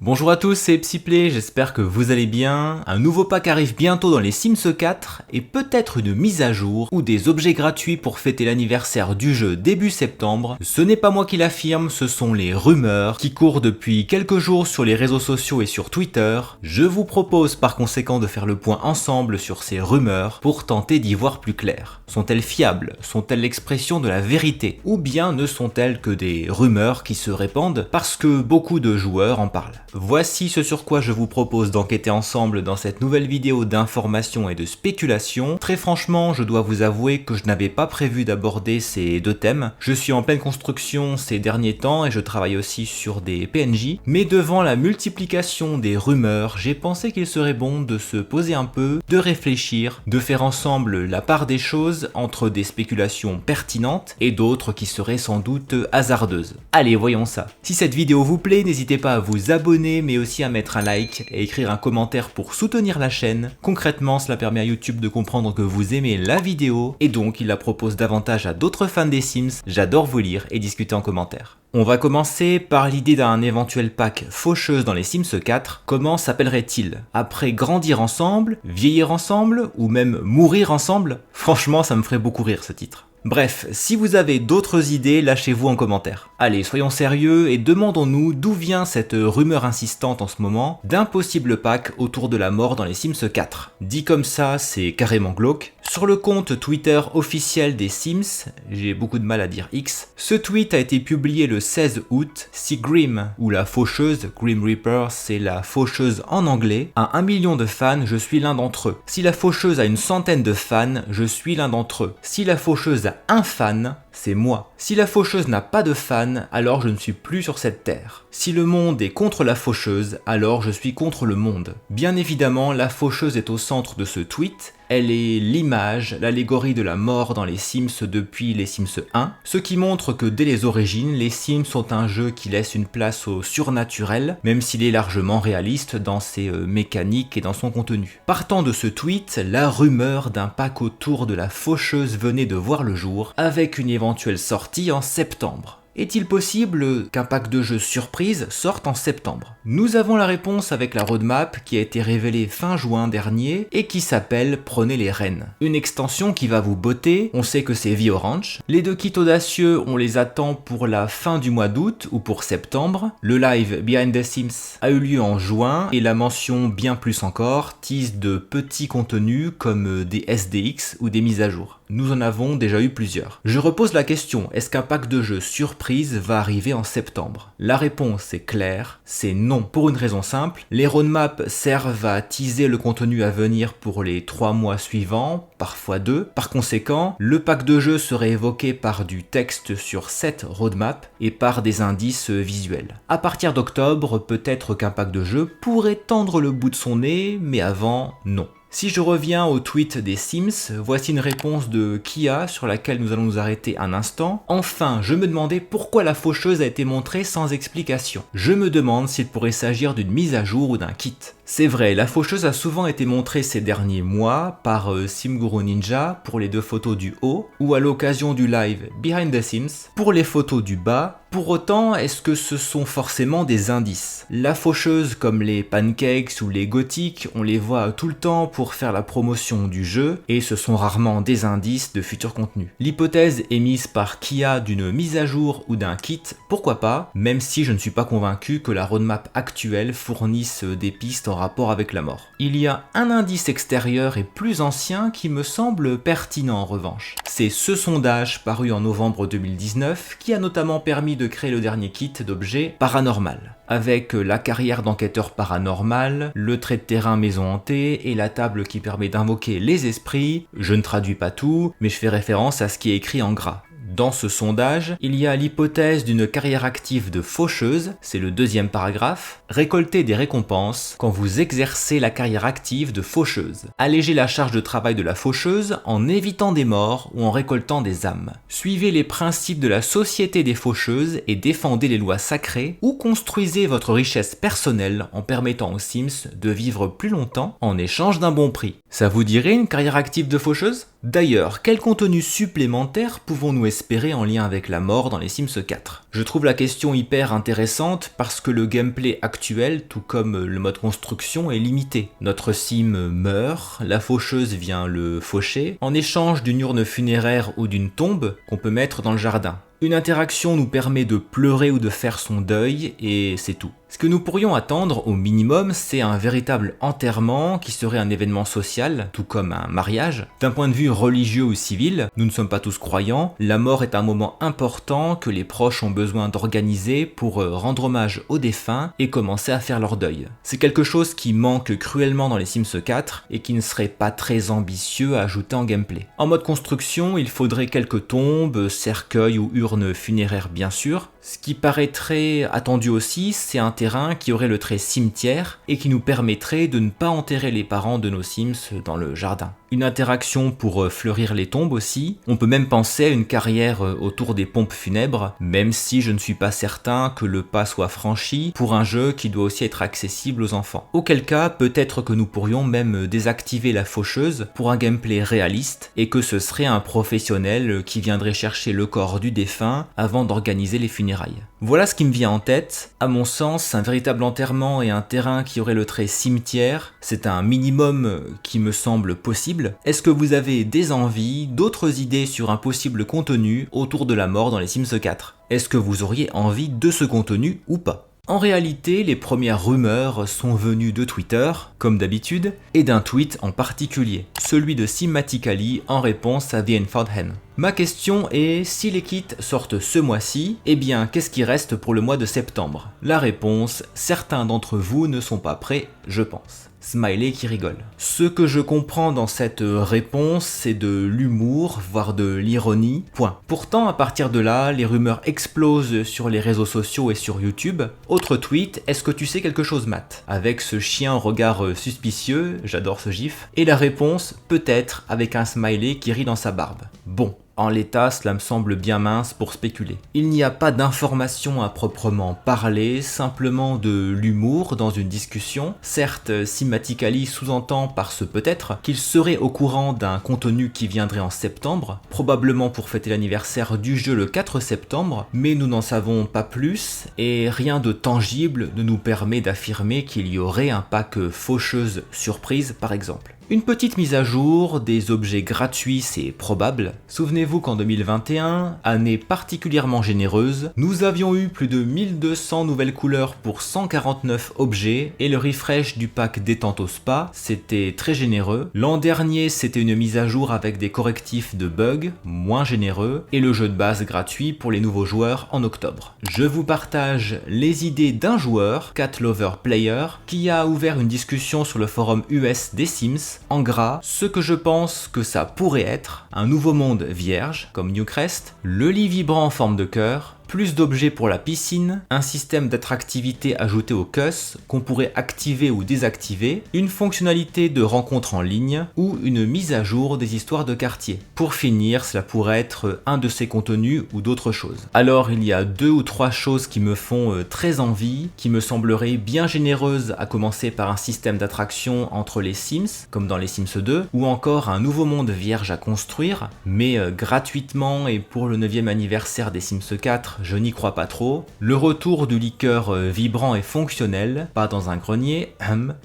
Bonjour à tous, c'est Psyplay, j'espère que vous allez bien. Un nouveau pack arrive bientôt dans les Sims 4 et peut-être une mise à jour ou des objets gratuits pour fêter l'anniversaire du jeu début septembre. Ce n'est pas moi qui l'affirme, ce sont les rumeurs qui courent depuis quelques jours sur les réseaux sociaux et sur Twitter. Je vous propose par conséquent de faire le point ensemble sur ces rumeurs pour tenter d'y voir plus clair. Sont-elles fiables? Sont-elles l'expression de la vérité? Ou bien ne sont-elles que des rumeurs qui se répandent parce que beaucoup de joueurs en parlent? Voici ce sur quoi je vous propose d'enquêter ensemble dans cette nouvelle vidéo d'information et de spéculation. Très franchement, je dois vous avouer que je n'avais pas prévu d'aborder ces deux thèmes. Je suis en pleine construction ces derniers temps et je travaille aussi sur des PNJ. Mais devant la multiplication des rumeurs, j'ai pensé qu'il serait bon de se poser un peu, de réfléchir, de faire ensemble la part des choses entre des spéculations pertinentes et d'autres qui seraient sans doute hasardeuses. Allez, voyons ça. Si cette vidéo vous plaît, n'hésitez pas à vous abonner mais aussi à mettre un like et écrire un commentaire pour soutenir la chaîne. Concrètement, cela permet à YouTube de comprendre que vous aimez la vidéo et donc il la propose davantage à d'autres fans des Sims. J'adore vous lire et discuter en commentaire. On va commencer par l'idée d'un éventuel pack faucheuse dans les Sims 4. Comment s'appellerait-il? Après grandir ensemble, vieillir ensemble ou même mourir ensemble? Franchement, ça me ferait beaucoup rire ce titre. Bref, si vous avez d'autres idées, lâchez-vous en commentaire. Allez, soyons sérieux et demandons-nous d'où vient cette rumeur insistante en ce moment d'un possible pack autour de la mort dans les Sims 4. Dit comme ça, c'est carrément glauque. Sur le compte Twitter officiel des Sims, j'ai beaucoup de mal à dire X, ce tweet a été publié le 16 août. Si Grim, ou la faucheuse, Grim Reaper, c'est la faucheuse en anglais, a 1 million de fans, je suis l'un d'entre eux. Si la faucheuse a une centaine de fans, je suis l'un d'entre eux. Si la faucheuse a un fan, c'est moi. Si la faucheuse n'a pas de fans, alors je ne suis plus sur cette terre. Si le monde est contre la faucheuse, alors je suis contre le monde. Bien évidemment, la faucheuse est au centre de ce tweet. Elle est l'image, l'allégorie de la mort dans les Sims depuis les Sims 1, ce qui montre que dès les origines, les Sims sont un jeu qui laisse une place au surnaturel, même s'il est largement réaliste dans ses mécaniques et dans son contenu. Partant de ce tweet, la rumeur d'un pack autour de la faucheuse venait de voir le jour, avec une éventuelle sortie en septembre. Est-il possible qu'un pack de jeux surprise sorte en septembre? Nous avons la réponse avec la roadmap qui a été révélée fin juin dernier et qui s'appelle Prenez les rênes. Une extension qui va vous botter, on sait que c'est vie orange. Les deux kits audacieux, on les attend pour la fin du mois d'août ou pour septembre. Le live Behind the Sims a eu lieu en juin et la mention bien plus encore tease de petits contenus comme des SDX ou des mises à jour. Nous en avons déjà eu plusieurs. Je repose la question, est-ce qu'un pack de jeux surprise va arriver en septembre? La réponse est claire, c'est non. Pour une raison simple, les roadmaps servent à teaser le contenu à venir pour les 3 mois suivants, parfois 2. Par conséquent, le pack de jeux serait évoqué par du texte sur cette roadmap et par des indices visuels. À partir d'octobre, peut-être qu'un pack de jeux pourrait tendre le bout de son nez, mais avant, non. Si je reviens au tweet des Sims, voici une réponse de Kia sur laquelle nous allons nous arrêter un instant. Enfin, je me demandais pourquoi la faucheuse a été montrée sans explication. Je me demande s'il pourrait s'agir d'une mise à jour ou d'un kit. C'est vrai, la faucheuse a souvent été montrée ces derniers mois par SimGuru Ninja pour les 2 photos du haut ou à l'occasion du live Behind the Sims pour les photos du bas. Pour autant, est-ce que ce sont forcément des indices? La faucheuse comme les pancakes ou les gothiques, on les voit tout le temps pour faire la promotion du jeu et ce sont rarement des indices de futurs contenus. L'hypothèse émise par Kia d'une mise à jour ou d'un kit, pourquoi pas, même si je ne suis pas convaincu que la roadmap actuelle fournisse des pistes en rapport avec la mort. Il y a un indice extérieur et plus ancien qui me semble pertinent en revanche. C'est ce sondage paru en novembre 2019 qui a notamment permis de créer le dernier kit d'objets paranormal. Avec la carrière d'enquêteur paranormal, le trait de terrain maison hantée et la table qui permet d'invoquer les esprits. Je ne traduis pas tout, mais je fais référence à ce qui est écrit en gras. Dans ce sondage, il y a l'hypothèse d'une carrière active de faucheuse, c'est le 2e paragraphe, récolter des récompenses quand vous exercez la carrière active de faucheuse. Alléger la charge de travail de la faucheuse en évitant des morts ou en récoltant des âmes. Suivez les principes de la société des faucheuses et défendez les lois sacrées ou construisez votre richesse personnelle en permettant aux Sims de vivre plus longtemps en échange d'un bon prix. Ça vous dirait une carrière active de faucheuse? D'ailleurs, quel contenu supplémentaire pouvons-nous espérer espérer en lien avec la mort dans les Sims 4. Je trouve la question hyper intéressante parce que le gameplay actuel, tout comme le mode construction, est limité. Notre sim meurt, la faucheuse vient le faucher, en échange d'une urne funéraire ou d'une tombe qu'on peut mettre dans le jardin. Une interaction nous permet de pleurer ou de faire son deuil, et c'est tout. Ce que nous pourrions attendre au minimum, c'est un véritable enterrement qui serait un événement social, tout comme un mariage. D'un point de vue religieux ou civil, nous ne sommes pas tous croyants, la mort est un moment important que les proches ont besoin d'organiser pour rendre hommage aux défunts et commencer à faire leur deuil. C'est quelque chose qui manque cruellement dans les Sims 4 et qui ne serait pas très ambitieux à ajouter en gameplay. En mode construction, il faudrait quelques tombes, cercueils ou urnes funéraires bien sûr. Ce qui paraîtrait attendu aussi, c'est un terrain qui aurait le trait cimetière et qui nous permettrait de ne pas enterrer les parents de nos Sims dans le jardin. Une interaction pour fleurir les tombes aussi. On peut même penser à une carrière autour des pompes funèbres, même si je ne suis pas certain que le pas soit franchi pour un jeu qui doit aussi être accessible aux enfants. Auquel cas, peut-être que nous pourrions même désactiver la faucheuse pour un gameplay réaliste et que ce serait un professionnel qui viendrait chercher le corps du défunt avant d'organiser les funérailles. Voilà ce qui me vient en tête. À mon sens, un véritable enterrement et un terrain qui aurait le trait cimetière, c'est un minimum qui me semble possible. Est-ce que vous avez des envies, d'autres idées sur un possible contenu autour de la mort dans les Sims 4 ? Est-ce que vous auriez envie de ce contenu ou pas ? En réalité, les premières rumeurs sont venues de Twitter, comme d'habitude, et d'un tweet en particulier, celui de Simatically en réponse à The Enfant Hen. Ma question est, si les kits sortent ce mois-ci, eh bien qu'est-ce qui reste pour le mois de septembre ? La réponse, certains d'entre vous ne sont pas prêts, je pense. Smiley qui rigole. Ce que je comprends dans cette réponse, c'est de l'humour, voire de l'ironie, point. Pourtant, à partir de là, les rumeurs explosent sur les réseaux sociaux et sur YouTube. Autre tweet, est-ce que tu sais quelque chose, Matt ? Avec ce chien au regard suspicieux, j'adore ce gif. Et la réponse, peut-être, avec un smiley qui rit dans sa barbe. Bon. En l'état, cela me semble bien mince pour spéculer. Il n'y a pas d'informations à proprement parler, simplement de l'humour dans une discussion. Certes, Simatically sous-entend par ce peut-être qu'il serait au courant d'un contenu qui viendrait en septembre, probablement pour fêter l'anniversaire du jeu le 4 septembre, mais nous n'en savons pas plus, et rien de tangible ne nous permet d'affirmer qu'il y aurait un pack faucheuse surprise par exemple. Une petite mise à jour, des objets gratuits, c'est probable. Souvenez-vous qu'en 2021, année particulièrement généreuse, nous avions eu plus de 1200 nouvelles couleurs pour 149 objets et le refresh du pack détente au spa, c'était très généreux. L'an dernier, c'était une mise à jour avec des correctifs de bugs, moins généreux, et le jeu de base gratuit pour les nouveaux joueurs en octobre. Je vous partage les idées d'un joueur, Cat Lover Player, qui a ouvert une discussion sur le forum US des Sims. En gras, ce que je pense que ça pourrait être, un nouveau monde vierge, comme Newcrest, le lit vibrant en forme de cœur, plus d'objets pour la piscine, un système d'attractivité ajouté au CUS qu'on pourrait activer ou désactiver, une fonctionnalité de rencontre en ligne ou une mise à jour des histoires de quartier. Pour finir, cela pourrait être un de ces contenus ou d'autres choses. Alors il y a 2 ou 3 choses qui me font très envie, qui me sembleraient bien généreuses, à commencer par un système d'attraction entre les Sims, comme dans les Sims 2, ou encore un nouveau monde vierge à construire, mais gratuitement et pour le 9e anniversaire des Sims 4, je n'y crois pas trop. Le retour du liqueur vibrant et fonctionnel, pas dans un grenier,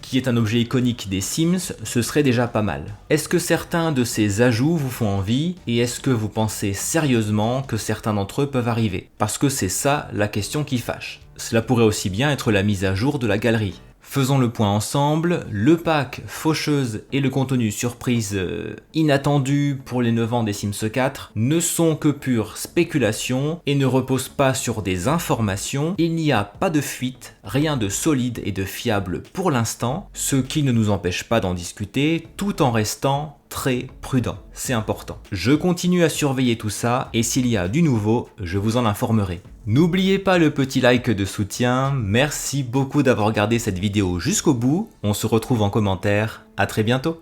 qui est un objet iconique des Sims, ce serait déjà pas mal. Est-ce que certains de ces ajouts vous font envie et est-ce que vous pensez sérieusement que certains d'entre eux peuvent arriver ? Parce que c'est ça la question qui fâche. Cela pourrait aussi bien être la mise à jour de la galerie. Faisons le point ensemble, le pack faucheuse et le contenu surprise inattendu pour les 9 ans des Sims 4 ne sont que pure spéculation et ne reposent pas sur des informations. Il n'y a pas de fuite, rien de solide et de fiable pour l'instant, ce qui ne nous empêche pas d'en discuter tout en restant très prudent, c'est important. Je continue à surveiller tout ça et s'il y a du nouveau, je vous en informerai. N'oubliez pas le petit like de soutien, merci beaucoup d'avoir regardé cette vidéo jusqu'au bout, on se retrouve en commentaire, à très bientôt.